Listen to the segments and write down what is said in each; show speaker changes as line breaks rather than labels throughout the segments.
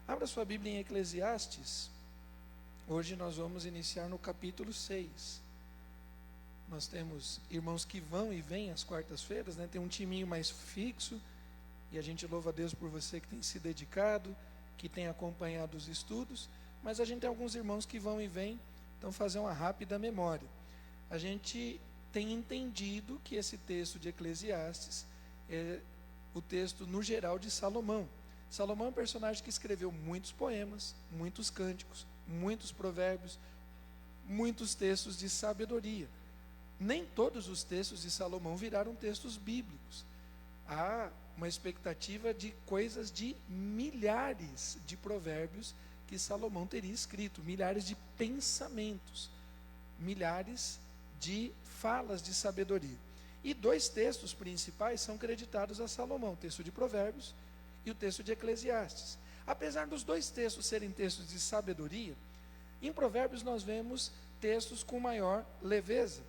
Abra sua Bíblia em Eclesiastes. Hoje nós vamos iniciar no capítulo 6. Nós temos irmãos que vão e vêm às quartas-feiras, né? Tem um timinho mais fixo, e a gente louva a Deus por você que tem se dedicado, que tem acompanhado os estudos, mas a gente tem alguns irmãos que vão e vêm, então fazer uma rápida memória. A gente tem entendido que esse texto de Eclesiastes é o texto, no geral, de Salomão. Salomão é um personagem que escreveu muitos poemas, muitos cânticos, muitos provérbios, muitos textos de sabedoria. Nem todos os textos de Salomão viraram textos bíblicos. Há uma expectativa de coisas de milhares de provérbios que Salomão teria escrito, milhares de pensamentos, milhares de falas de sabedoria. E dois textos principais são creditados a Salomão, o texto de Provérbios e o texto de Eclesiastes. Apesar dos dois textos serem textos de sabedoria, em Provérbios nós vemos textos com maior leveza.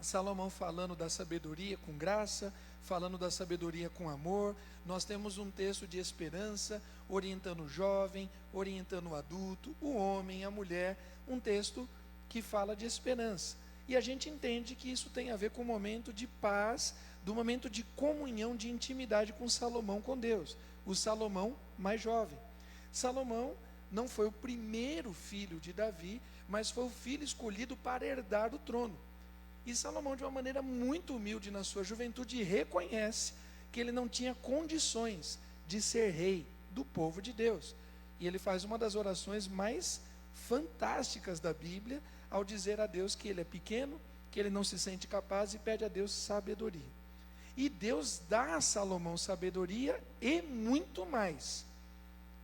Salomão falando da sabedoria com graça, falando da sabedoria com amor. Nós temos um texto de esperança, orientando o jovem, orientando o adulto, o homem, a mulher, um texto que fala de esperança. E a gente entende que isso tem a ver com o momento de paz, do momento de comunhão, de intimidade com Salomão, com Deus. O Salomão mais jovem. Salomão não foi o primeiro filho de Davi, mas foi o filho escolhido para herdar o trono. E Salomão, de uma maneira muito humilde na sua juventude, reconhece que ele não tinha condições de ser rei do povo de Deus. E ele faz uma das orações mais fantásticas da Bíblia, ao dizer a Deus que ele é pequeno, que ele não se sente capaz, e pede a Deus sabedoria. E Deus dá a Salomão sabedoria e muito mais.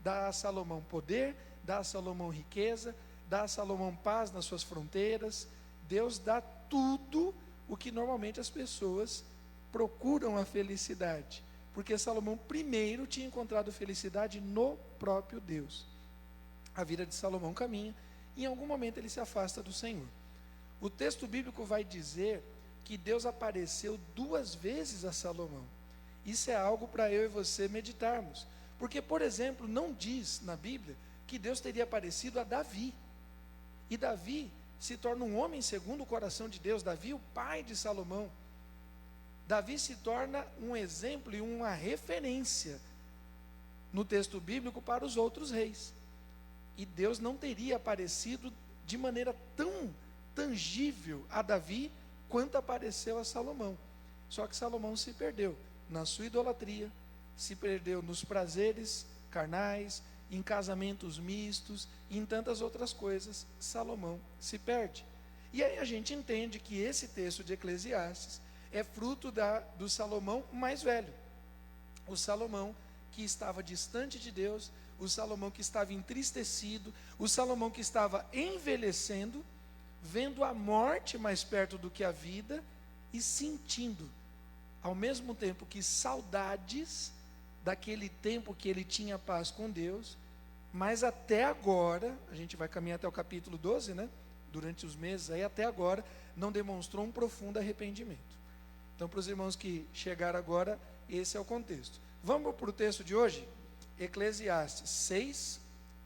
Dá a Salomão poder, dá a Salomão riqueza, dá a Salomão paz nas suas fronteiras. Deus dá tudo o que normalmente as pessoas procuram a felicidade, porque Salomão primeiro tinha encontrado felicidade no próprio Deus. A vida de Salomão caminha, e em algum momento ele se afasta do Senhor. O texto bíblico vai dizer que Deus apareceu 2 vezes a Salomão. Isso é algo para eu e você meditarmos, porque, por exemplo, não diz na Bíblia que Deus teria aparecido a Davi, e Davi se torna um homem segundo o coração de Deus. Davi, o pai de Salomão. Davi se torna um exemplo e uma referência no texto bíblico para os outros reis. E Deus não teria aparecido de maneira tão tangível a Davi quanto apareceu a Salomão. Só que Salomão se perdeu na sua idolatria, se perdeu nos prazeres carnais, em casamentos mistos e em tantas outras coisas. Salomão se perde. E aí a gente entende que esse texto de Eclesiastes é fruto do Salomão mais velho, o Salomão que estava distante de Deus, o Salomão que estava entristecido, o Salomão que estava envelhecendo, vendo a morte mais perto do que a vida, e sentindo ao mesmo tempo que saudades daquele tempo que ele tinha paz com Deus. Mas até agora, a gente vai caminhar até o capítulo 12, né? Durante os meses aí, até agora, não demonstrou um profundo arrependimento. Então, para os irmãos que chegaram agora, esse é o contexto. Vamos para o texto de hoje? Eclesiastes 6,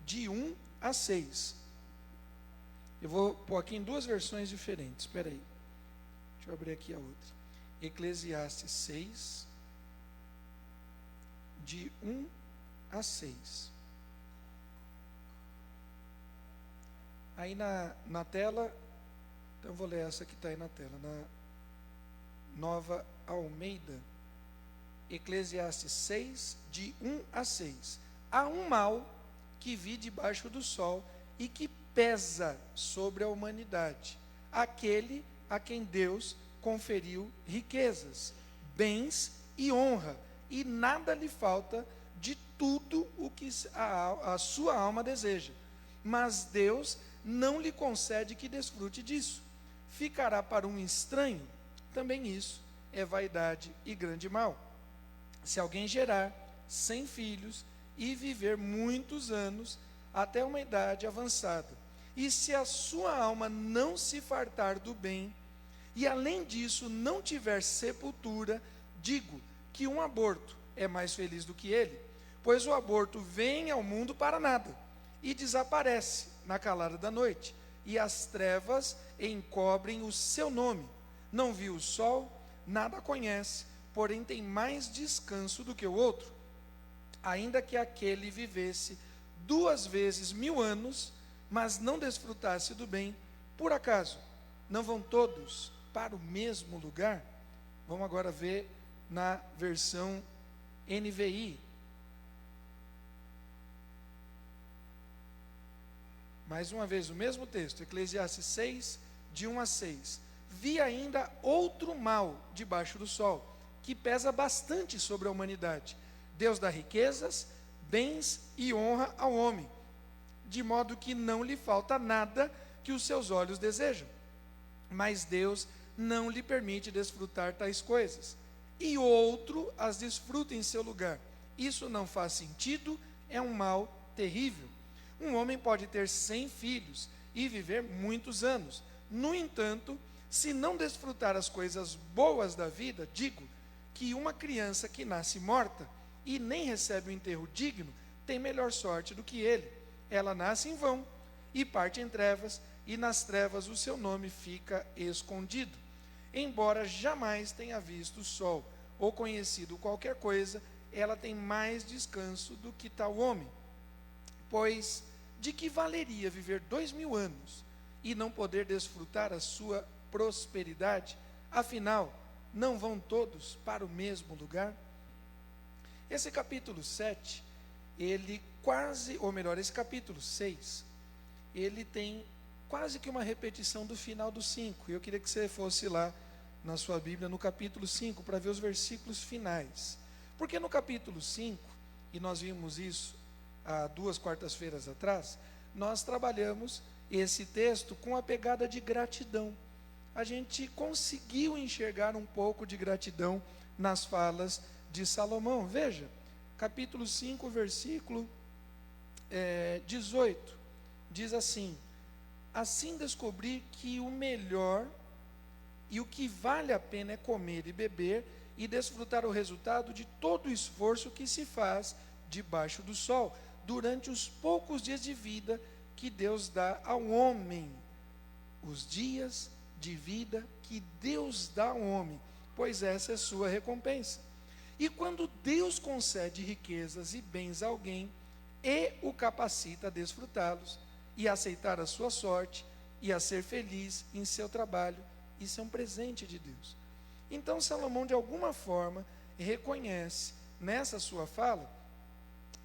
de 1 a 6. Eu vou pôr aqui em 2 versões diferentes, espera aí. Deixa eu abrir aqui a outra. Eclesiastes 6, de 1 a 6. Aí na tela, então eu vou ler essa que está aí na tela, na Nova Almeida. Eclesiastes 6, de 1 a 6. Há um mal que vi debaixo do sol e que pesa sobre a humanidade, aquele a quem Deus conferiu riquezas, bens e honra, e nada lhe falta de tudo o que a sua alma deseja. Mas Deus não lhe concede que desfrute disso. Ficará para um estranho. Também isso é vaidade e grande mal. Se alguém gerar 100 filhos e viver muitos anos, até uma idade avançada, e se a sua alma não se fartar do bem, e além disso não tiver sepultura, digo que um aborto é mais feliz do que ele, pois o aborto vem ao mundo para nada e desaparece na calada da noite, e as trevas encobrem o seu nome. Não viu o sol, nada conhece, porém tem mais descanso do que o outro. Ainda que aquele vivesse 2 vezes 1000 anos, mas não desfrutasse do bem, por acaso não vão todos para o mesmo lugar? Vamos agora ver na versão NVI. Mais uma vez o mesmo texto, Eclesiastes 6, de 1 a 6. Vi ainda outro mal debaixo do sol, que pesa bastante sobre a humanidade. Deus dá riquezas, bens e honra ao homem, de modo que não lhe falta nada que os seus olhos desejam. Mas Deus não lhe permite desfrutar tais coisas, e outro as desfruta em seu lugar. Isso não faz sentido, é um mal terrível. Um homem pode ter 100 filhos e viver muitos anos. No entanto, se não desfrutar as coisas boas da vida, digo que uma criança que nasce morta e nem recebe o enterro digno, tem melhor sorte do que ele. Ela nasce em vão e parte em trevas, e nas trevas o seu nome fica escondido. Embora jamais tenha visto o sol ou conhecido qualquer coisa, ela tem mais descanso do que tal homem. Pois de que valeria viver 2000 anos e não poder desfrutar a sua prosperidade? Afinal, não vão todos para o mesmo lugar? Esse capítulo 7, esse capítulo 6, ele tem quase que uma repetição do final do 5. Eu queria que você fosse lá na sua Bíblia, no capítulo 5, para ver os versículos finais. Porque no capítulo 5, e nós vimos isso há 2 quartas-feiras atrás, nós trabalhamos esse texto com a pegada de gratidão. A gente conseguiu enxergar um pouco de gratidão nas falas de Salomão. Veja, capítulo 5, versículo 18, diz assim: assim descobri que o melhor e o que vale a pena é comer e beber e desfrutar o resultado de todo o esforço que se faz debaixo do sol, durante os poucos dias de vida que Deus dá ao homem. Os dias de vida que Deus dá ao homem, pois essa é sua recompensa. E quando Deus concede riquezas e bens a alguém, e o capacita a desfrutá-los, e a aceitar a sua sorte, e a ser feliz em seu trabalho, isso é um presente de Deus. Então Salomão, de alguma forma, reconhece nessa sua fala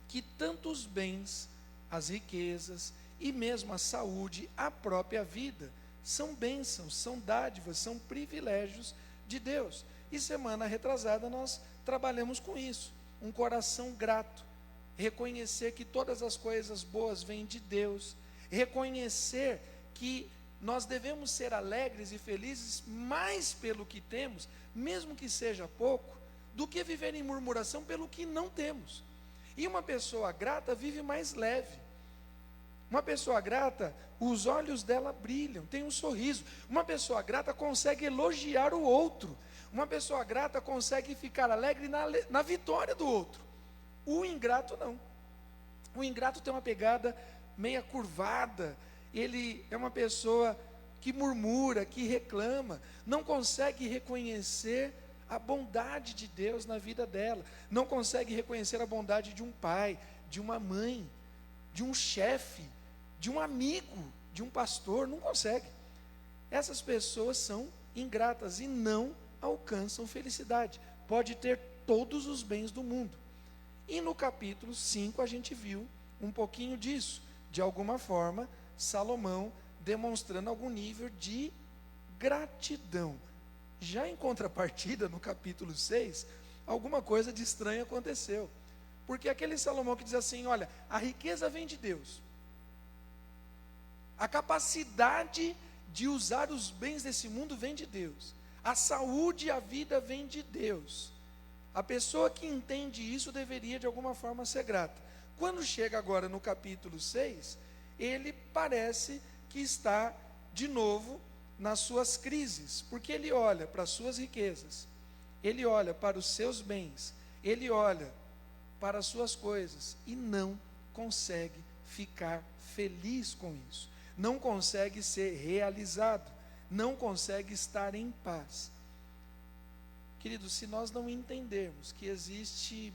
que tanto os bens, as riquezas e mesmo a saúde, a própria vida, são bênçãos, são dádivas, são privilégios de Deus. E semana retrasada nós trabalhamos com isso, um coração grato, reconhecer que todas as coisas boas vêm de Deus, reconhecer que nós devemos ser alegres e felizes mais pelo que temos, mesmo que seja pouco, do que viver em murmuração pelo que não temos. E uma pessoa grata vive mais leve. Uma pessoa grata, os olhos dela brilham, tem um sorriso. Uma pessoa grata consegue elogiar o outro. Uma pessoa grata consegue ficar alegre na vitória do outro. O ingrato não. O ingrato tem uma pegada meia curvada. Ele é uma pessoa que murmura, que reclama, não consegue reconhecer a bondade de Deus na vida dela, não consegue reconhecer a bondade de um pai, de uma mãe, de um chefe, de um amigo, de um pastor, não consegue. Essas pessoas são ingratas e não alcançam felicidade. Pode ter todos os bens do mundo. E no capítulo 5 a gente viu um pouquinho disso, de alguma forma, Salomão demonstrando algum nível de gratidão. Já em contrapartida, no capítulo 6, alguma coisa de estranho aconteceu. Porque aquele Salomão que diz assim: olha, a riqueza vem de Deus, a capacidade de usar os bens desse mundo vem de Deus, a saúde e a vida vem de Deus. A pessoa que entende isso deveria de alguma forma ser grata. Quando chega agora no capítulo 6, ele parece que está de novo nas suas crises, porque ele olha para as suas riquezas, ele olha para os seus bens, ele olha para as suas coisas e não consegue ficar feliz com isso, não consegue ser realizado, não consegue estar em paz. Queridos, se nós não entendermos que existe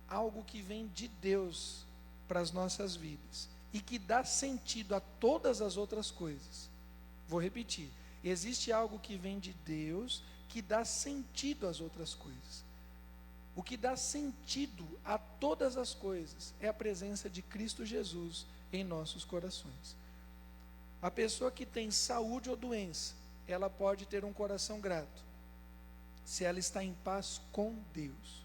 algo que vem de Deus para as nossas vidas e que dá sentido a todas as outras coisas, vou repetir, existe algo que vem de Deus que dá sentido às outras coisas. O que dá sentido a todas as coisas é a presença de Cristo Jesus em nossos corações. A pessoa que tem saúde ou doença, ela pode ter um coração grato, se ela está em paz com Deus.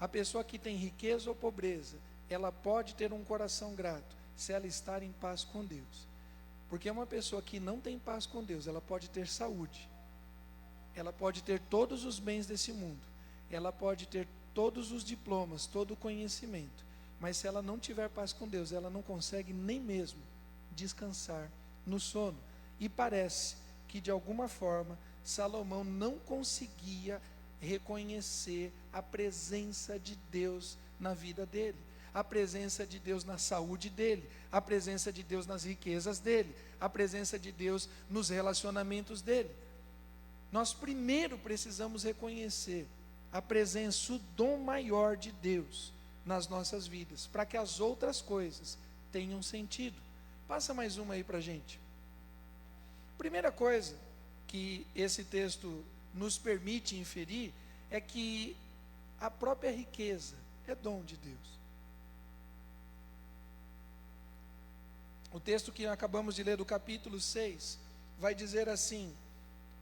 A pessoa que tem riqueza ou pobreza, ela pode ter um coração grato, se ela estar em paz com Deus. Porque uma pessoa que não tem paz com Deus, ela pode ter saúde, ela pode ter todos os bens desse mundo, ela pode ter todos os diplomas, todo o conhecimento, mas se ela não tiver paz com Deus, ela não consegue nem mesmo descansar no sono. E parece que de alguma forma Salomão não conseguia reconhecer a presença de Deus na vida dele, a presença de Deus na saúde dele, a presença de Deus nas riquezas dele, a presença de Deus nos relacionamentos dele. Nós primeiro precisamos reconhecer a presença, o dom maior de Deus nas nossas vidas, para que as outras coisas tenham sentido. Passa mais uma aí para a gente. Primeira coisa que esse texto nos permite inferir é que a própria riqueza é dom de Deus. O texto que acabamos de ler do capítulo 6 vai dizer assim: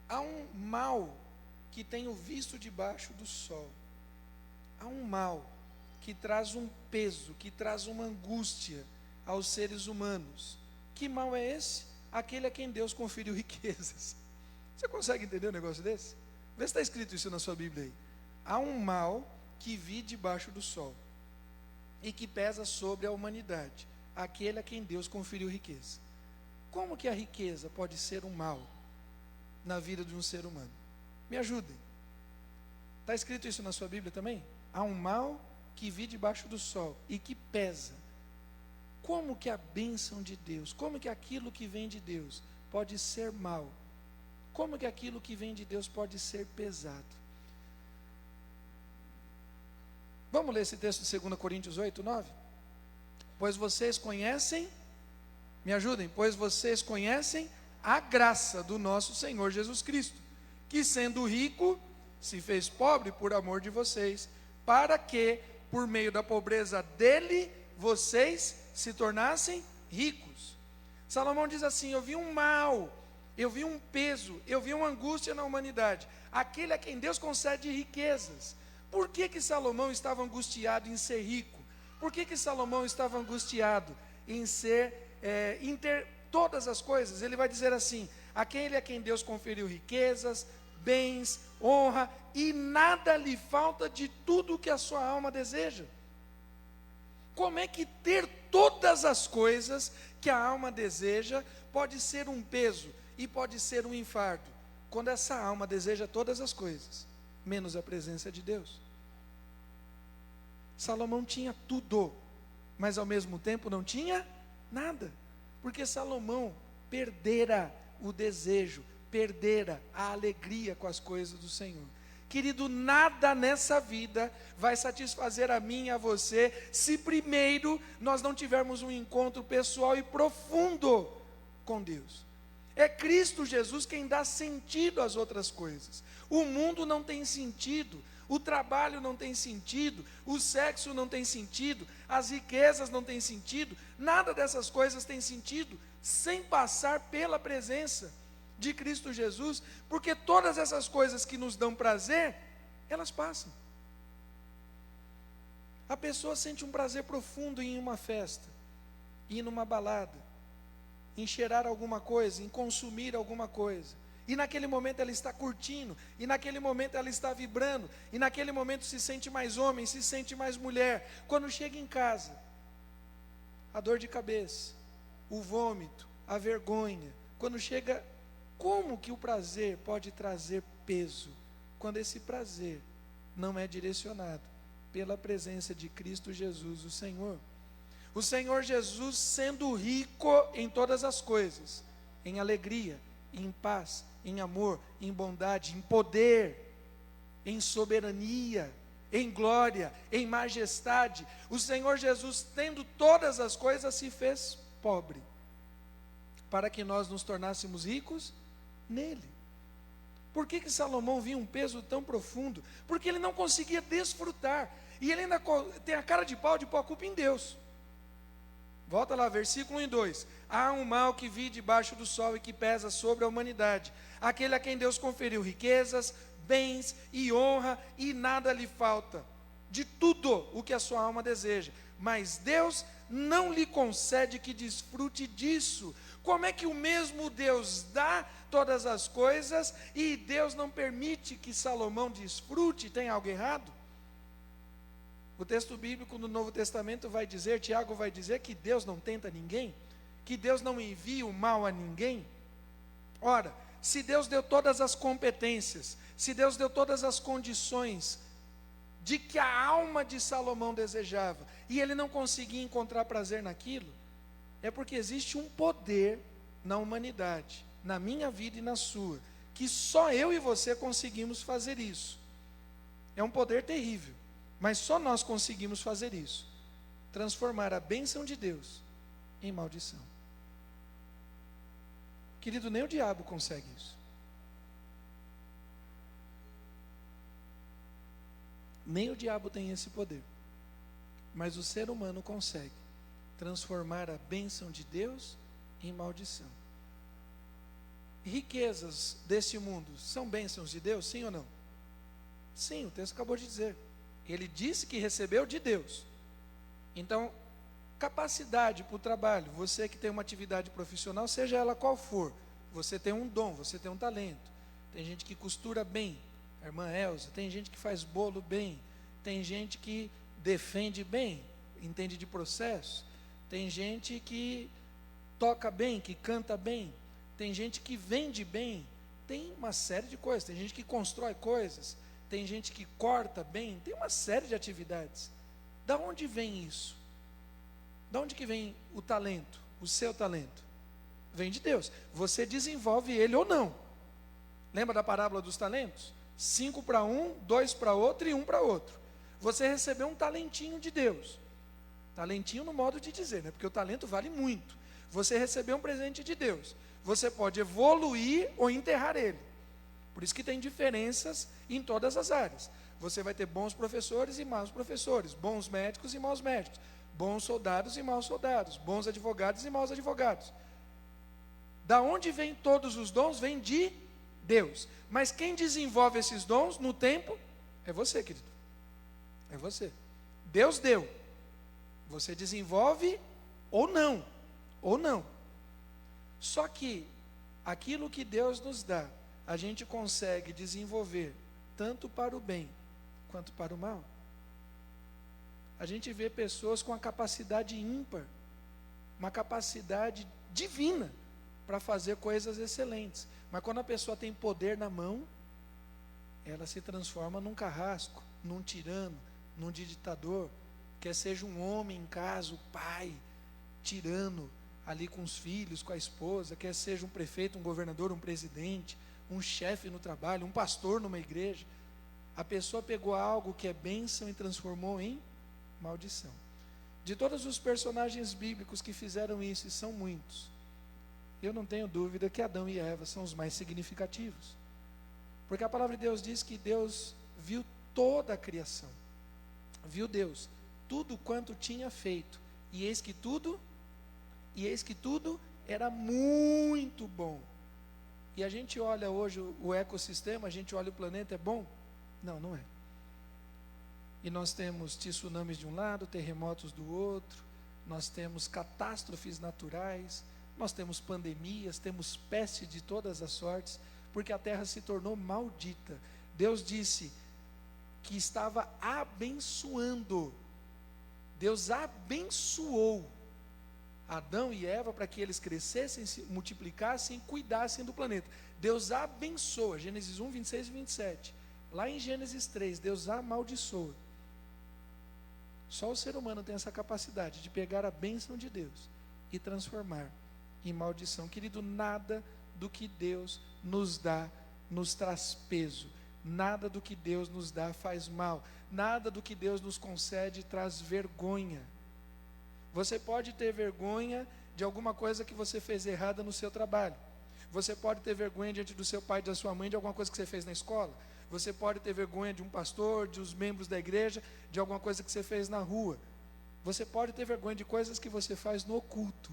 há um mal que tenho visto debaixo do sol, há um mal que traz um peso, que traz uma angústia aos seres humanos. Que mal é esse? Aquele a quem Deus conferiu riquezas. Você consegue entender um negócio desse? Vê se está escrito isso na sua Bíblia aí. Há um mal que vi debaixo do sol e que pesa sobre a humanidade, aquele a quem Deus conferiu riqueza. Como que a riqueza pode ser um mal na vida de um ser humano? Me ajudem. Está escrito isso na sua Bíblia também? Há um mal que vi debaixo do sol e que pesa. Como que a bênção de Deus, como que aquilo que vem de Deus pode ser mal? Como que aquilo que vem de Deus pode ser pesado? Vamos ler esse texto de 2 Coríntios 8, 9? Pois vocês conhecem, me ajudem, pois vocês conhecem a graça do nosso Senhor Jesus Cristo, que sendo rico, se fez pobre por amor de vocês, para que, por meio da pobreza dele, vocês se tornassem ricos. Salomão diz assim: eu vi um mal, eu vi um peso, eu vi uma angústia na humanidade, aquele a quem Deus concede riquezas. Por que Salomão estava angustiado em ser rico? Por que Salomão estava angustiado em em ter todas as coisas? Ele vai dizer assim: aquele a quem Deus conferiu riquezas, bens, honra, e nada lhe falta de tudo o que a sua alma deseja. Como é que ter todas as coisas que a alma deseja pode ser um peso e pode ser um enfardo, quando essa alma deseja todas as coisas, menos a presença de Deus? Salomão tinha tudo, mas ao mesmo tempo não tinha nada, porque Salomão perdera o desejo, perdera a alegria com as coisas do Senhor. Querido, nada nessa vida vai satisfazer a mim e a você, se primeiro nós não tivermos um encontro pessoal e profundo com Deus. É Cristo Jesus quem dá sentido às outras coisas. O mundo não tem sentido, o trabalho não tem sentido, o sexo não tem sentido, as riquezas não têm sentido, nada dessas coisas tem sentido sem passar pela presença de Cristo Jesus, porque todas essas coisas que nos dão prazer, elas passam. A pessoa sente um prazer profundo em ir uma festa, ir numa balada, em cheirar alguma coisa, em consumir alguma coisa, e naquele momento ela está curtindo, e naquele momento ela está vibrando, e naquele momento se sente mais homem, se sente mais mulher. Quando chega em casa, a dor de cabeça, o vômito, a vergonha. Quando chega, como que o prazer pode trazer peso, quando esse prazer não é direcionado pela presença de Cristo Jesus, o Senhor. O Senhor Jesus sendo rico em todas as coisas, em alegria, em paz, em amor, em bondade, em poder, em soberania, em glória, em majestade. O Senhor Jesus, tendo todas as coisas, se fez pobre, para que nós nos tornássemos ricos nele. Por que Salomão via um peso tão profundo? Porque ele não conseguia desfrutar, e ele ainda tem a cara de pau de pôr a culpa em Deus. Volta lá, versículo 1 e 2. Há um mal que vi debaixo do sol e que pesa sobre a humanidade, aquele a quem Deus conferiu riquezas, bens e honra, e nada lhe falta, de tudo o que a sua alma deseja, mas Deus não lhe concede que desfrute disso. Como é que o mesmo Deus dá todas as coisas e Deus não permite que Salomão desfrute? Tem algo errado? O texto bíblico do Novo Testamento vai dizer, Tiago vai dizer, que Deus não tenta ninguém, que Deus não envia o mal a ninguém. Ora, se Deus deu todas as competências, se Deus deu todas as condições de que a alma de Salomão desejava, e ele não conseguia encontrar prazer naquilo, é porque existe um poder na humanidade, na minha vida e na sua, que só eu e você conseguimos fazer isso. É um poder terrível, mas só nós conseguimos fazer isso, transformar a bênção de Deus em maldição. Querido, nem o diabo consegue isso. Nem o diabo tem esse poder, mas o ser humano consegue transformar a bênção de Deus em maldição. Riquezas desse mundo são bênçãos de Deus, sim ou não? Sim, o texto acabou de dizer. Ele disse que recebeu de Deus. Então, capacidade para o trabalho, você que tem uma atividade profissional, seja ela qual for, você tem um dom, você tem um talento. Tem gente que costura bem, a irmã Elza, tem gente que faz bolo bem, tem gente que defende bem, entende de processo, tem gente que toca bem, que canta bem, tem gente que vende bem, tem uma série de coisas, tem gente que constrói coisas, tem gente que corta bem, tem uma série de atividades. Da onde vem isso? Da onde que vem o talento, o seu talento? Vem de Deus. Você desenvolve ele ou não. Lembra da parábola dos talentos? 5 para um, 2 para outro e 1 para outro. Você recebeu um talentinho de Deus. Talentinho no modo de dizer, né? Porque o talento vale muito. Você recebeu um presente de Deus. Você pode evoluir ou enterrar ele. Por isso que tem diferenças em todas as áreas. Você vai ter bons professores e maus professores, bons médicos e maus médicos, bons soldados e maus soldados, bons advogados e maus advogados. Da onde vem todos os dons? Vem de Deus. Mas quem desenvolve esses dons no tempo é você, querido. É você. Deus deu. Você desenvolve ou não. Ou não. Só que aquilo que Deus nos dá, a gente consegue desenvolver tanto para o bem quanto para o mal. A gente vê pessoas com a capacidade ímpar, uma capacidade divina para fazer coisas excelentes. Mas quando a pessoa tem poder na mão, ela se transforma num carrasco, num tirano, num ditador. Quer seja um homem em casa, o pai, tirano ali com os filhos, com a esposa, quer seja um prefeito, um governador, um presidente, um chefe no trabalho, um pastor numa igreja. A pessoa pegou algo que é bênção e transformou em maldição. De todos os personagens bíblicos que fizeram isso, e são muitos, eu não tenho dúvida que Adão e Eva são os mais significativos. Porque a palavra de Deus diz que Deus viu toda a criação. Viu Deus tudo quanto tinha feito. E eis que tudo era muito bom. E a gente olha hoje o ecossistema, a gente olha o planeta, é bom? Não, não é. E nós temos tsunamis de um lado, terremotos do outro, nós temos catástrofes naturais, nós temos pandemias, temos pestes de todas as sortes, porque a terra se tornou maldita. Deus disse que estava abençoando. Deus abençoou Adão e Eva para que eles crescessem, se multiplicassem e cuidassem do planeta. Deus abençoa, Gênesis 1, 26 e 27. Lá em Gênesis 3, Deus amaldiçoa. Só o ser humano tem essa capacidade de pegar a bênção de Deus e transformar em maldição. Querido, nada do que Deus nos dá nos traz peso. Nada do que Deus nos dá faz mal. Nada do que Deus nos concede traz vergonha. Você pode ter vergonha de alguma coisa que você fez errada no seu trabalho. Você pode ter vergonha diante do seu pai e da sua mãe de alguma coisa que você fez na escola. Você pode ter vergonha de um pastor, dos membros da igreja, de alguma coisa que você fez na rua. Você pode ter vergonha de coisas que você faz no oculto.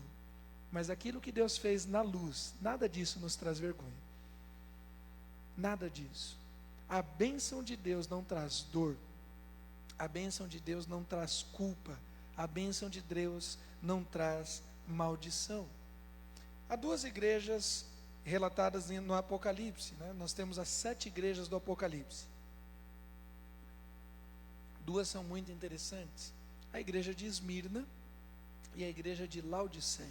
Mas aquilo que Deus fez na luz, nada disso nos traz vergonha. Nada disso. A bênção de Deus não traz dor. A bênção de Deus não traz culpa. A bênção de Deus não traz maldição. Há duas igrejas relatadas no Apocalipse, né? Nós temos as 7 igrejas do Apocalipse. Duas são muito interessantes. A igreja de Esmirna e a igreja de Laodiceia.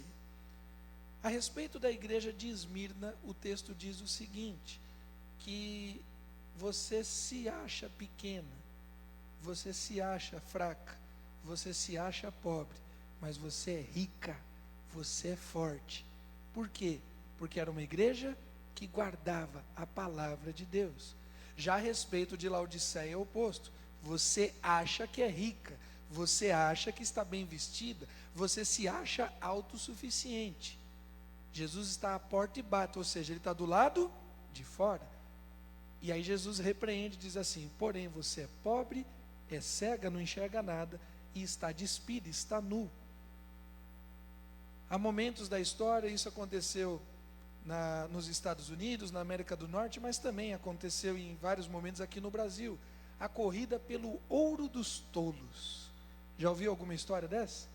A respeito da igreja de Esmirna, o texto diz o seguinte, que você se acha pequena, você se acha fraca, você se acha pobre, mas você é rica, você é forte. Por quê? Porque era uma igreja que guardava a palavra de Deus. Já a respeito de Laodiceia é o oposto. Você acha que é rica, você acha que está bem vestida, você se acha autossuficiente. Jesus está à porta e bate, ou seja, ele está do lado de fora. E aí Jesus repreende e diz assim: porém você é pobre, é cega, não enxerga nada, e está despida, está nu. Há momentos da história, isso aconteceu nos Estados Unidos, na América do Norte, mas também aconteceu em vários momentos aqui no Brasil. A corrida pelo ouro dos tolos. Já ouviu alguma história dessa?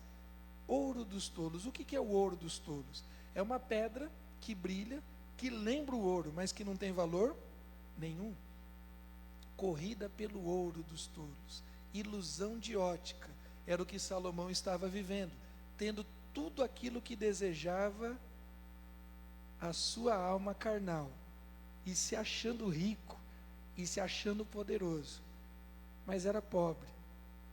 Ouro dos tolos. O que é o ouro dos tolos? É uma pedra que brilha, que lembra o ouro, mas que não tem valor nenhum. Corrida pelo ouro dos tolos. Ilusão de ótica. Era o que Salomão estava vivendo, tendo tudo aquilo que desejava a sua alma carnal, e se achando rico, e se achando poderoso, mas era pobre,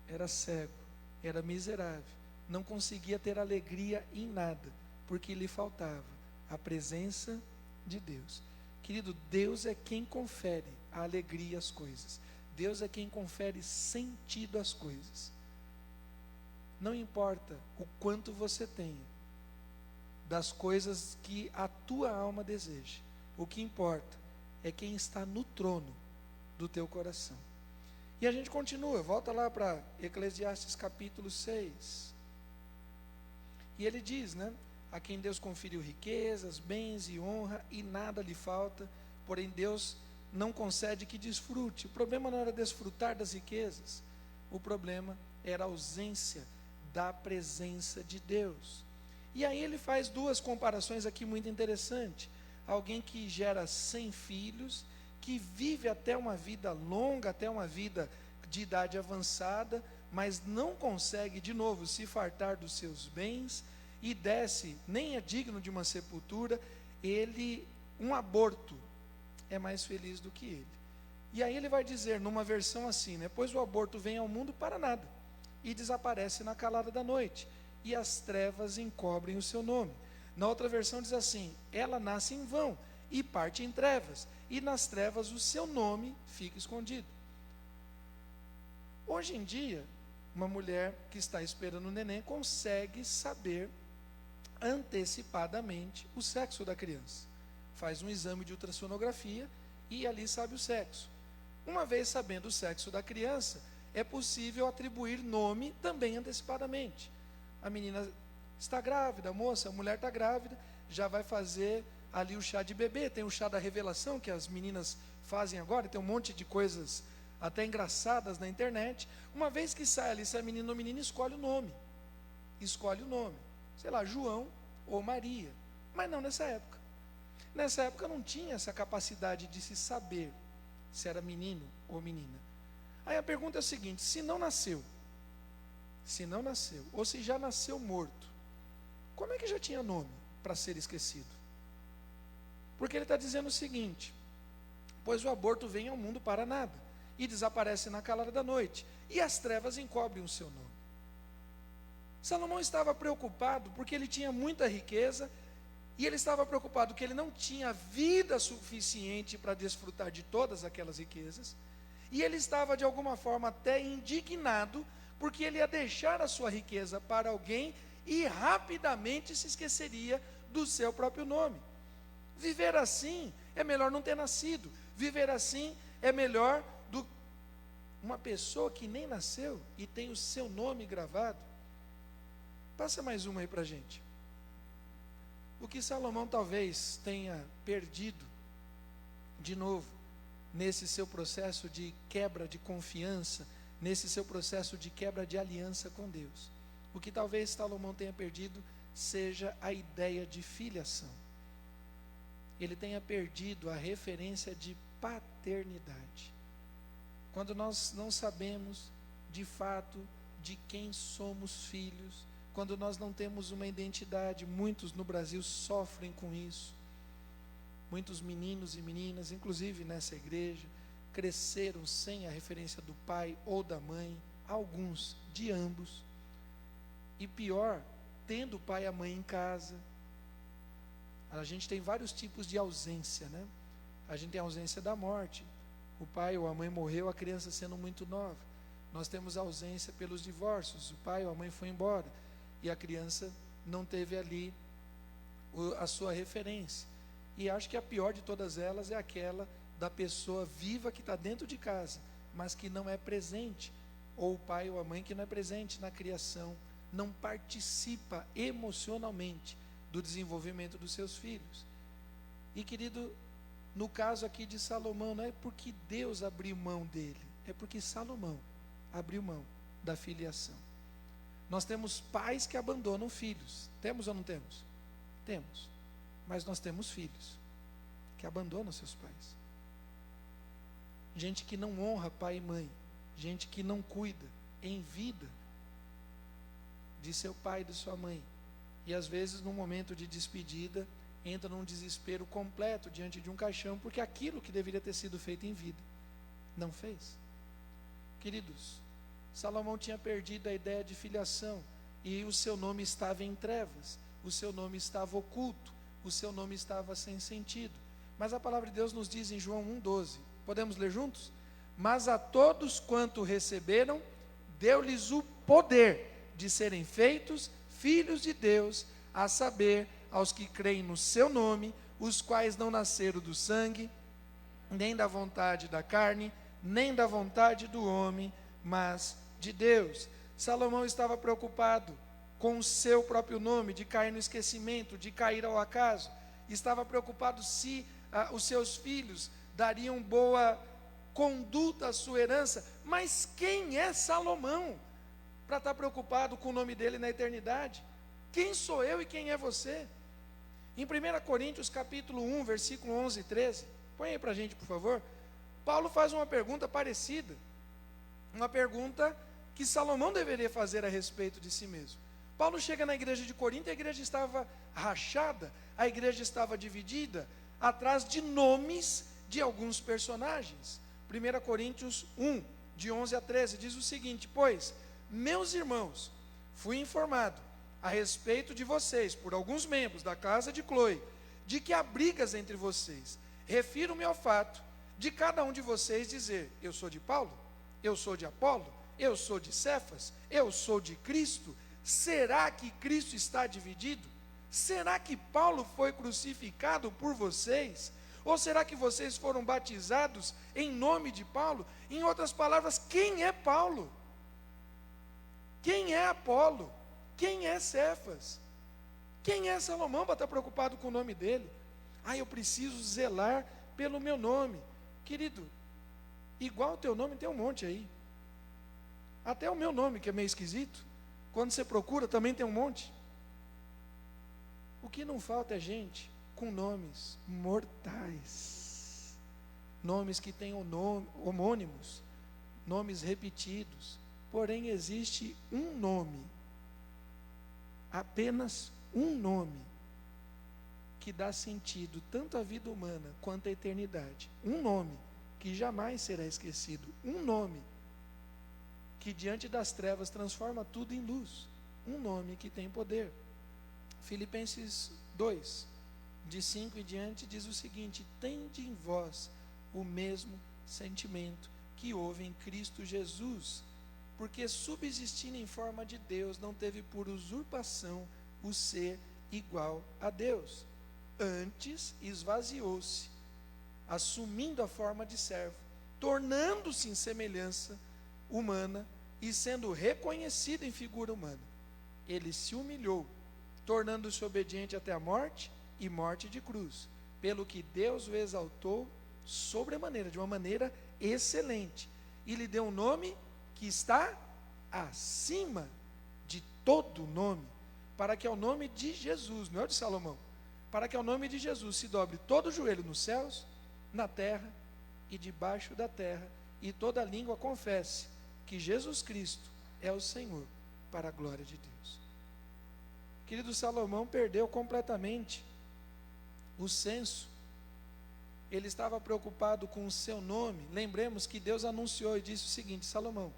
era cego, era miserável, não conseguia ter alegria em nada, porque lhe faltava a presença de Deus. Querido, Deus é quem confere a alegria às coisas, Deus é quem confere sentido às coisas. Não importa o quanto você tenha das coisas que a tua alma deseja, o que importa é quem está no trono do teu coração. E a gente continua, volta lá para Eclesiastes capítulo 6. E ele diz, né? A quem Deus conferiu riquezas, bens e honra, e nada lhe falta, porém Deus não concede que desfrute. O problema não era desfrutar das riquezas, o problema era a ausência da presença de Deus. E aí ele faz duas comparações aqui muito interessantes. Alguém que gera 100 filhos, que vive até uma vida longa, até uma vida de idade avançada, mas não consegue de novo se fartar dos seus bens, e desce, nem é digno de uma sepultura. Um aborto é mais feliz do que ele. E aí ele vai dizer numa versão assim, né? Pois o aborto vem ao mundo para nada, e desaparece na calada da noite, e as trevas encobrem o seu nome. Na outra versão diz assim: ela nasce em vão, e parte em trevas, e nas trevas o seu nome fica escondido. Hoje em dia, uma mulher que está esperando o neném consegue saber antecipadamente o sexo da criança. Faz um exame de ultrassonografia e ali sabe o sexo. Uma vez sabendo o sexo da criança, é possível atribuir nome também antecipadamente. A menina está grávida, a mulher está grávida, já vai fazer ali o chá de bebê, tem o chá da revelação que as meninas fazem agora, tem um monte de coisas até engraçadas na internet. Uma vez que sai ali, se é menino ou menina, escolhe o nome, sei lá, João ou Maria. Mas não nessa época não tinha essa capacidade de se saber se era menino ou menina. Aí a pergunta é a seguinte: se não nasceu, ou se já nasceu morto, como é que já tinha nome para ser esquecido? Porque ele está dizendo o seguinte: pois o aborto vem ao mundo para nada, e desaparece na calada da noite, e as trevas encobrem o seu nome. Salomão estava preocupado porque ele tinha muita riqueza, e ele estava preocupado que ele não tinha vida suficiente para desfrutar de todas aquelas riquezas, e ele estava de alguma forma até indignado, porque ele ia deixar a sua riqueza para alguém e rapidamente se esqueceria do seu próprio nome. Viver assim é melhor não ter nascido. Viver assim é melhor do que uma pessoa que nem nasceu e tem o seu nome gravado. Passa mais uma aí para a gente. O que Salomão talvez tenha perdido de novo nesse seu processo de quebra de confiança, nesse seu processo de quebra de aliança com Deus. O que talvez Salomão tenha perdido seja a ideia de filiação. Ele tenha perdido a referência de paternidade. Quando nós não sabemos de fato de quem somos filhos, quando nós não temos uma identidade, muitos no Brasil sofrem com isso. Muitos meninos e meninas, inclusive nessa igreja, cresceram sem a referência do pai ou da mãe, alguns de ambos. E pior, tendo o pai e a mãe em casa. A gente tem vários tipos de ausência, né? A gente tem a ausência da morte. O pai ou a mãe morreu, a criança sendo muito nova. Nós temos a ausência pelos divórcios. O pai ou a mãe foi embora e a criança não teve ali a sua referência. E acho que a pior de todas elas é aquela da pessoa viva que está dentro de casa, mas que não é presente, ou o pai ou a mãe que não é presente na criação, não participa emocionalmente do desenvolvimento dos seus filhos. E querido, no caso aqui de Salomão, não é porque Deus abriu mão dele, é porque Salomão abriu mão da filiação. Nós temos pais que abandonam filhos, temos ou não temos? Temos, mas nós temos filhos que abandonam seus pais. Gente que não honra pai e mãe, gente que não cuida em vida de seu pai e de sua mãe, e às vezes no momento de despedida entra num desespero completo diante de um caixão, porque aquilo que deveria ter sido feito em vida não fez. Queridos, Salomão tinha perdido a ideia de filiação, e o seu nome estava em trevas, o seu nome estava oculto, o seu nome estava sem sentido. Mas a palavra de Deus nos diz em João 1,12, podemos ler juntos? Mas a todos quanto receberam, deu-lhes o poder de serem feitos filhos de Deus, a saber, aos que creem no seu nome, os quais não nasceram do sangue, nem da vontade da carne, nem da vontade do homem, mas de Deus. Salomão estava preocupado com o seu próprio nome, de cair no esquecimento, de cair ao acaso. Estava preocupado se os seus filhos dariam boa conduta à sua herança. Mas quem é Salomão para estar preocupado com o nome dele na eternidade? Quem sou eu e quem é você? Em 1 Coríntios capítulo 1, versículo 11 e 13, põe aí para a gente, por favor. Paulo faz uma pergunta parecida, uma pergunta que Salomão deveria fazer a respeito de si mesmo. Paulo chega na igreja de Corinto, a igreja estava rachada, a igreja estava dividida, atrás de nomes de alguns personagens. 1 Coríntios 1, de 11 a 13, diz o seguinte: pois, meus irmãos, fui informado a respeito de vocês, por alguns membros da casa de Cloe, de que há brigas entre vocês. Refiro-me ao fato de cada um de vocês dizer: eu sou de Paulo, eu sou de Apolo, eu sou de Cefas, eu sou de Cristo. Será que Cristo está dividido? Será que Paulo foi crucificado por vocês? Ou será que vocês foram batizados em nome de Paulo? Em outras palavras, quem é Paulo? Quem é Apolo? Quem é Cefas? Quem é Salomão para estar preocupado com o nome dele? Eu preciso zelar pelo meu nome. Querido, igual o teu nome tem um monte aí. Até o meu nome, que é meio esquisito, quando você procura também tem um monte. O que não falta é gente com nomes mortais, nomes que têm homônimos, nomes repetidos. Porém existe um nome, apenas um nome, que dá sentido tanto à vida humana quanto à eternidade. Um nome que jamais será esquecido. Um nome que diante das trevas transforma tudo em luz. um nome que tem poder. Filipenses 2, de 5 e diante, diz o seguinte: tende em vós o mesmo sentimento que houve em Cristo Jesus, porque subsistindo em forma de Deus, não teve por usurpação o ser igual a Deus. Antes esvaziou-se, assumindo a forma de servo, tornando-se em semelhança humana e sendo reconhecido em figura humana. Ele se humilhou, tornando-se obediente até a morte e morte de cruz, pelo que Deus o exaltou sobremaneira, de uma maneira excelente, e lhe deu um nome que está acima de todo nome, para que ao nome de Jesus, não é o de Salomão, para que ao nome de Jesus se dobre todo o joelho nos céus, na terra e debaixo da terra, e toda língua confesse que Jesus Cristo é o Senhor, para a glória de Deus. Querido, Salomão perdeu completamente o senso. Ele estava preocupado com o seu nome. Lembremos que Deus anunciou e disse o seguinte: Salomão,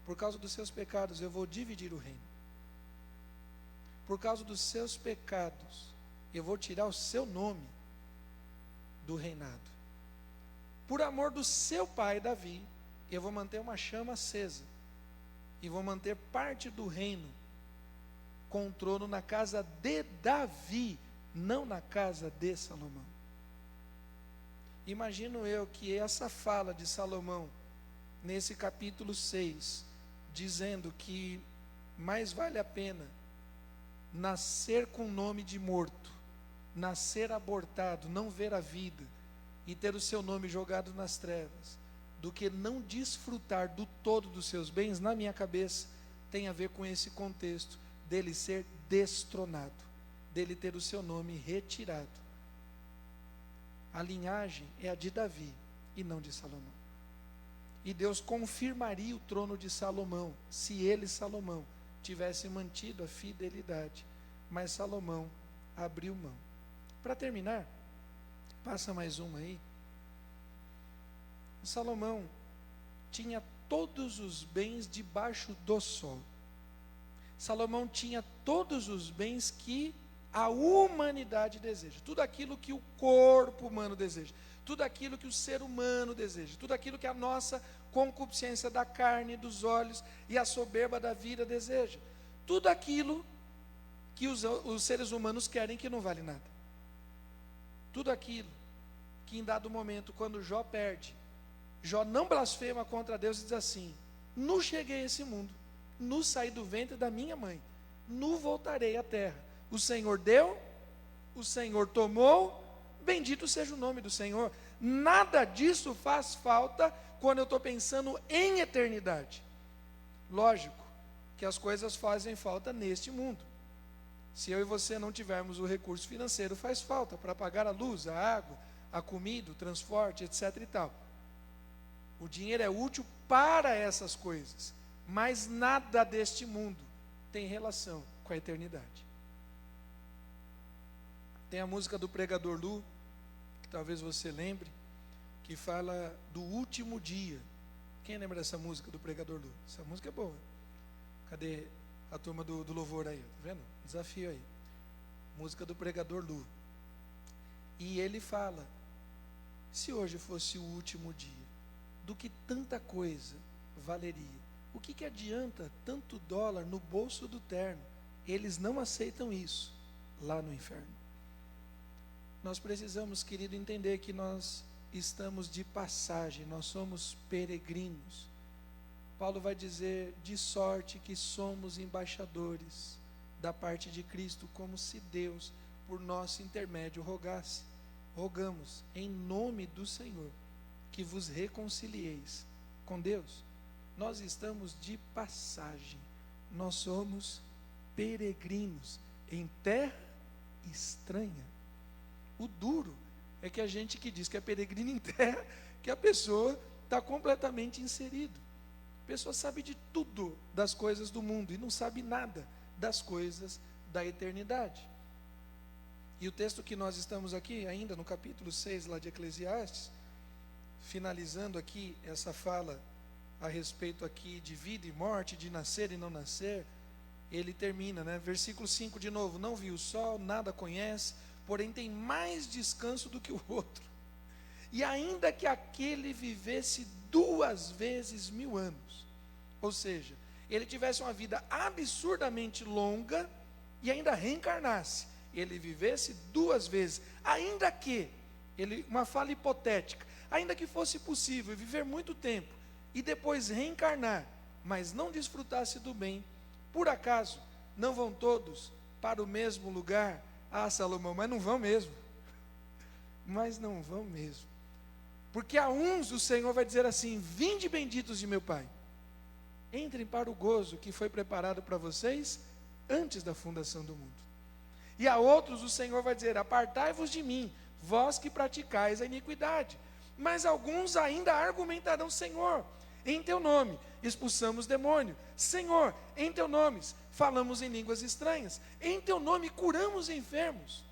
por causa dos seus pecados eu vou dividir o reino. Por causa dos seus pecados eu vou tirar o seu nome do reinado. Por amor do seu pai Davi, eu vou manter uma chama acesa e vou manter parte do reino com o trono na casa de Davi, não na casa de Salomão. Imagino eu que essa fala de Salomão, nesse capítulo 6, dizendo que mais vale a pena nascer com nome de morto, nascer abortado, não ver a vida e ter o seu nome jogado nas trevas, do que não desfrutar do todo dos seus bens, na minha cabeça, tem a ver com esse contexto dele ser destronado, dele ter o seu nome retirado. A linhagem é a de Davi e não de Salomão. E Deus confirmaria o trono de Salomão, se ele, Salomão, tivesse mantido a fidelidade. Mas Salomão abriu mão. Para terminar, passa mais uma aí. Salomão tinha todos os bens debaixo do sol. Salomão tinha todos os bens que a humanidade deseja, tudo aquilo que o corpo humano deseja, tudo aquilo que o ser humano deseja, tudo aquilo que a nossa concupiscência da carne, dos olhos e a soberba da vida deseja, tudo aquilo que os seres humanos querem, que não vale nada, tudo aquilo que em dado momento, quando Jó perde, Jó não blasfema contra Deus e diz assim: nu cheguei a esse mundo, nu saí do ventre da minha mãe, nu voltarei à terra. O Senhor deu, o Senhor tomou, bendito seja o nome do Senhor. Nada disso faz falta quando eu estou pensando em eternidade. Lógico que as coisas fazem falta neste mundo. Se eu e você não tivermos o recurso financeiro, faz falta para pagar a luz, a água, a comida, o transporte, etc. e tal. O dinheiro é útil para essas coisas, mas nada deste mundo tem relação com a eternidade. Tem a música do pregador Lu, que talvez você lembre, que fala do último dia. Quem lembra dessa música do pregador Lu? Essa música é boa. Cadê a turma do louvor aí? Tá vendo? Desafio aí. Música do pregador Lu. E ele fala: se hoje fosse o último dia, do que tanta coisa valeria? O que adianta tanto dólar no bolso do terno? Eles não aceitam isso lá no inferno. Nós precisamos, querido, entender que nós estamos de passagem, nós somos peregrinos. Paulo vai dizer: de sorte que somos embaixadores da parte de Cristo, como se Deus, por nosso intermédio, rogasse. Rogamos, em nome do Senhor, que vos reconcilieis com Deus. Nós estamos de passagem, nós somos peregrinos em terra estranha. O duro é que a gente que diz que é peregrino em terra, que a pessoa está completamente inserido. A pessoa sabe de tudo das coisas do mundo e não sabe nada das coisas da eternidade. E o texto que nós estamos aqui, ainda no capítulo 6 lá de Eclesiastes, finalizando aqui essa fala a respeito aqui de vida e morte, de nascer e não nascer, ele termina, né? Versículo 5 de novo: não viu o sol, nada conhece, porém tem mais descanso do que o outro. E ainda que aquele vivesse 2 vezes 1000 anos, ou seja, ele tivesse uma vida absurdamente longa e ainda reencarnasse, ele vivesse 2 vezes, ainda que, uma fala hipotética, ainda que fosse possível viver muito tempo e depois reencarnar, mas não desfrutasse do bem, por acaso não vão todos para o mesmo lugar? Ah, Salomão, mas não vão mesmo. Mas não vão mesmo. Porque a uns o Senhor vai dizer assim: vinde benditos de meu Pai, entrem para o gozo que foi preparado para vocês antes da fundação do mundo. E a outros o Senhor vai dizer: apartai-vos de mim, vós que praticais a iniquidade. Mas alguns ainda argumentarão: Senhor, em teu nome expulsamos demônio. Senhor, em teu nome falamos em línguas estranhas. Em teu nome curamos enfermos.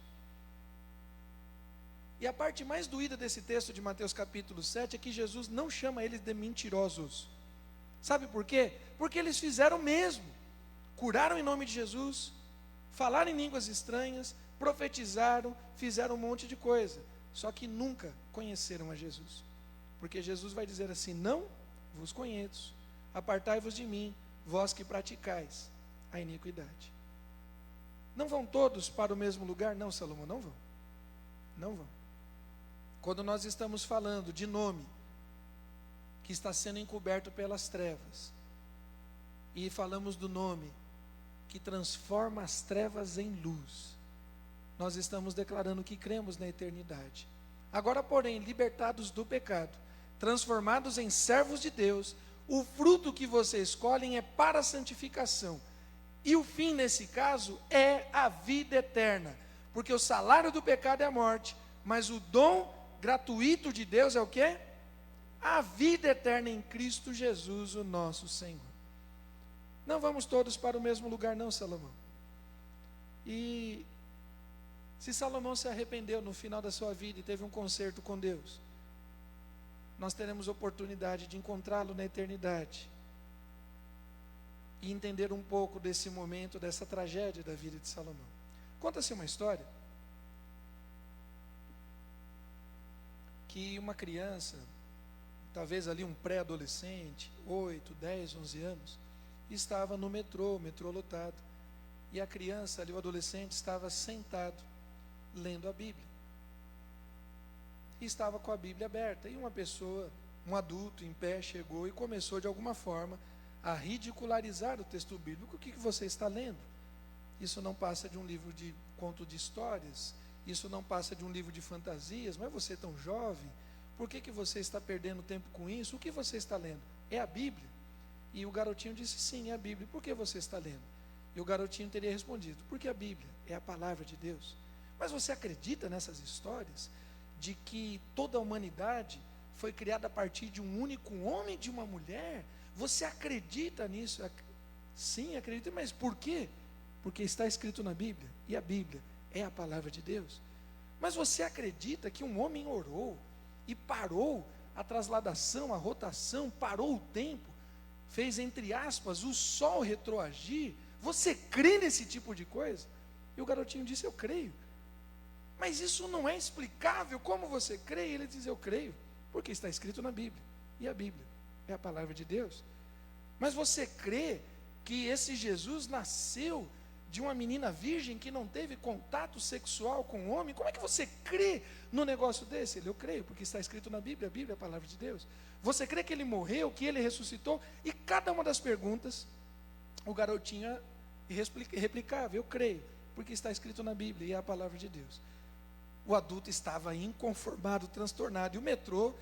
E a parte mais doída desse texto de Mateus capítulo 7 é que Jesus não chama eles de mentirosos. Sabe por quê? Porque eles fizeram o mesmo. Curaram em nome de Jesus, falaram em línguas estranhas, profetizaram, fizeram um monte de coisa. Só que nunca conheceram a Jesus. Porque Jesus vai dizer assim: não vos conheço, apartai-vos de mim, vós que praticais a iniquidade. Não vão todos para o mesmo lugar? Não, Salomão, não vão. Não vão. Quando nós estamos falando de nome que está sendo encoberto pelas trevas, e falamos do nome que transforma as trevas em luz, nós estamos declarando que cremos na eternidade. Agora, porém, libertados do pecado, transformados em servos de Deus, o fruto que vocês escolhem é para a santificação. E o fim, nesse caso, é a vida eterna. Porque o salário do pecado é a morte, mas o dom gratuito de Deus é o quê? A vida eterna em Cristo Jesus, o nosso Senhor. Não vamos todos para o mesmo lugar, não, Salomão. E se Salomão se arrependeu no final da sua vida e teve um concerto com Deus, nós teremos oportunidade de encontrá-lo na eternidade e entender um pouco desse momento, dessa tragédia da vida de Salomão. Conta-se uma história que uma criança, talvez ali um pré-adolescente, 8, 10, 11 anos, estava no metrô lotado, e a criança ali, o adolescente, estava sentado lendo a Bíblia. E estava com a Bíblia aberta, e uma pessoa, um adulto em pé, chegou e começou de alguma forma a ridicularizar o texto bíblico. O que você está lendo? Isso não passa de um livro de conto de histórias, isso não passa de um livro de fantasias, mas você é tão jovem, por que você está perdendo tempo com isso? O que você está lendo? É a Bíblia? E o garotinho disse: sim, é a Bíblia. Por que você está lendo? E o garotinho teria respondido: porque a Bíblia é a palavra de Deus. Mas você acredita nessas histórias de que toda a humanidade foi criada a partir de um único homem e de uma mulher? Você acredita nisso? Sim, acredito. Mas por quê? Porque está escrito na Bíblia, e a Bíblia é a palavra de Deus. Mas você acredita que um homem orou e parou a trasladação, a rotação, parou o tempo, fez, entre aspas, o sol retroagir? Você crê nesse tipo de coisa? E o garotinho disse: eu creio. Mas isso não é explicável. Como você crê? E ele diz: eu creio, porque está escrito na Bíblia, e a Bíblia é a palavra de Deus. Mas você crê que esse Jesus nasceu de uma menina virgem que não teve contato sexual com o homem? Como é que você crê no negócio desse? Ele: eu creio, porque está escrito na Bíblia, a Bíblia é a palavra de Deus. Você crê que ele morreu, que ele ressuscitou? E cada uma das perguntas, o garotinho replicava: eu creio, porque está escrito na Bíblia e é a palavra de Deus. O adulto estava inconformado, transtornado, e o metrô,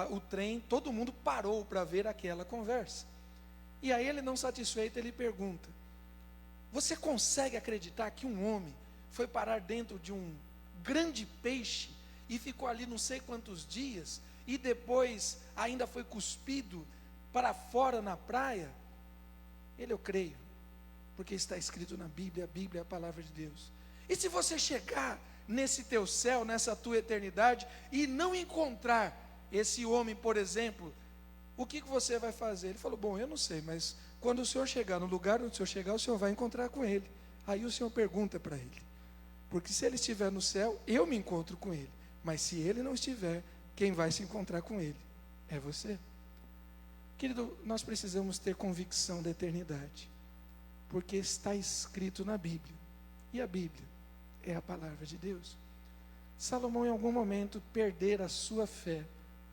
o trem, todo mundo parou para ver aquela conversa. E aí ele, não satisfeito, ele pergunta: você consegue acreditar que um homem foi parar dentro de um grande peixe e ficou ali não sei quantos dias, e depois ainda foi cuspido para fora na praia? Ele: eu creio, porque está escrito na Bíblia, a Bíblia é a palavra de Deus. E se você chegar nesse teu céu, nessa tua eternidade, e não encontrar esse homem, por exemplo, o que você vai fazer? Ele falou: bom, eu não sei, mas Quando o Senhor chegar no lugar onde o Senhor chegar, o Senhor vai encontrar com Ele. Aí o Senhor pergunta para Ele. Porque se Ele estiver no céu, eu me encontro com Ele. Mas se Ele não estiver, quem vai se encontrar com Ele é você. Querido, nós precisamos ter convicção da eternidade. Porque está escrito na Bíblia. E a Bíblia é a palavra de Deus. Salomão em algum momento perdera a sua fé,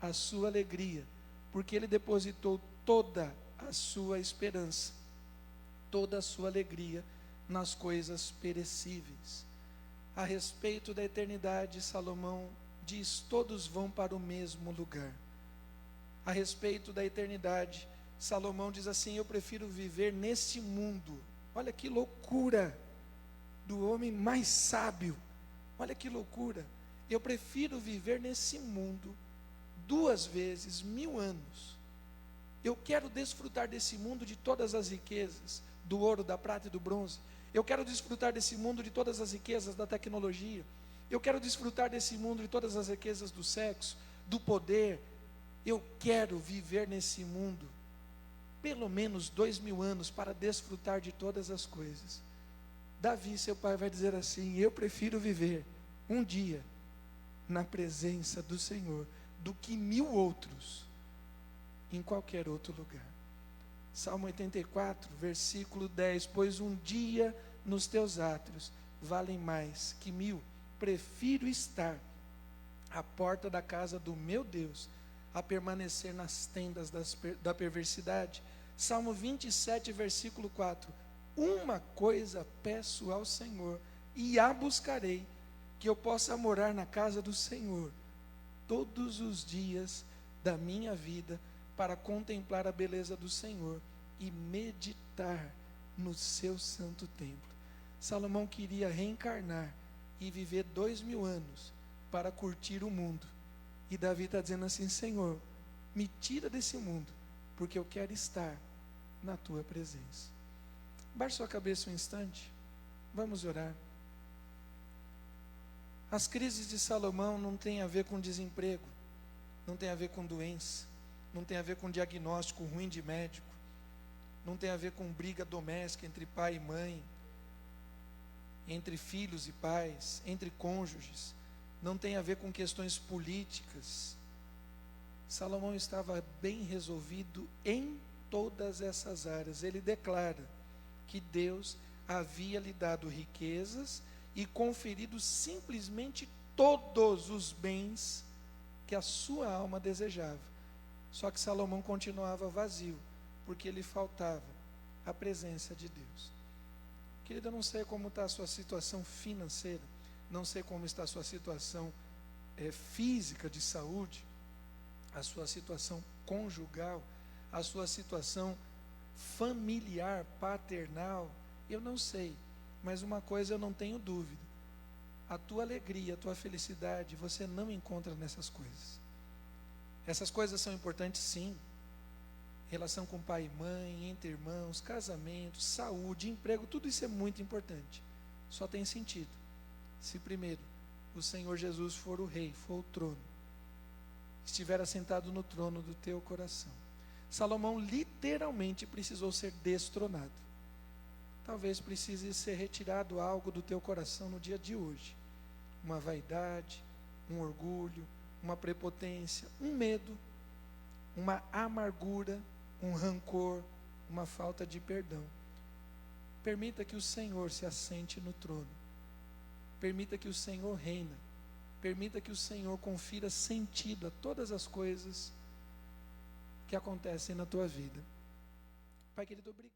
a sua alegria, porque ele depositou toda a sua esperança, toda a sua alegria nas coisas perecíveis. A respeito da eternidade, Salomão diz: todos vão para o mesmo lugar. A respeito da eternidade, Salomão diz assim: eu prefiro viver neste mundo. Olha que loucura do homem mais sábio. Olha que loucura. Eu prefiro viver nesse mundo 2 vezes 1000 anos. Eu quero desfrutar desse mundo de todas as riquezas, do ouro, da prata e do bronze. Eu quero desfrutar desse mundo de todas as riquezas da tecnologia. Eu quero desfrutar desse mundo de todas as riquezas do sexo, do poder. Eu quero viver nesse mundo pelo menos 2000 anos para desfrutar de todas as coisas. Davi, seu pai, vai dizer assim: eu prefiro viver um dia na presença do Senhor do que 1000 outros em qualquer outro lugar. Salmo 84, versículo 10: pois um dia nos teus átrios valem mais que 1000. Prefiro estar à porta da casa do meu Deus a permanecer nas tendas da perversidade. Salmo 27, versículo 4: uma coisa peço ao Senhor e a buscarei, que eu possa morar na casa do Senhor todos os dias da minha vida, para contemplar a beleza do Senhor e meditar no seu santo templo. Salomão queria reencarnar e viver 2000 anos para curtir o mundo. E Davi está dizendo assim: Senhor, me tira desse mundo, porque eu quero estar na tua presença. Baixe sua cabeça um instante, vamos orar. As crises de Salomão não têm a ver com desemprego, não tem a ver com doença, não tem a ver com diagnóstico ruim de médico, não tem a ver com briga doméstica entre pai e mãe, entre filhos e pais, entre cônjuges, não tem a ver com questões políticas. Salomão estava bem resolvido em todas essas áreas. Ele declara que Deus havia lhe dado riquezas e conferido simplesmente todos os bens que a sua alma desejava. Só que Salomão continuava vazio, porque lhe faltava a presença de Deus. Querida, eu não sei como está a sua situação financeira, não sei como está a sua situação física de saúde, a sua situação conjugal, a sua situação familiar, paternal, eu não sei, mas uma coisa eu não tenho dúvida: a tua alegria, a tua felicidade, você não encontra nessas coisas. Essas coisas são importantes, sim. Relação com pai e mãe, entre irmãos, casamento, saúde, emprego, tudo isso é muito importante. Só tem sentido se primeiro o Senhor Jesus for o rei, for o trono, estiver assentado no trono do teu coração. Salomão literalmente precisou ser destronado. Talvez precise ser retirado algo do teu coração no dia de hoje. Uma vaidade, um orgulho, uma prepotência, um medo, uma amargura, um rancor, uma falta de perdão. Permita que o Senhor se assente no trono. Permita que o Senhor reina. Permita que o Senhor confira sentido a todas as coisas que acontecem na tua vida. Pai querido, obrigado.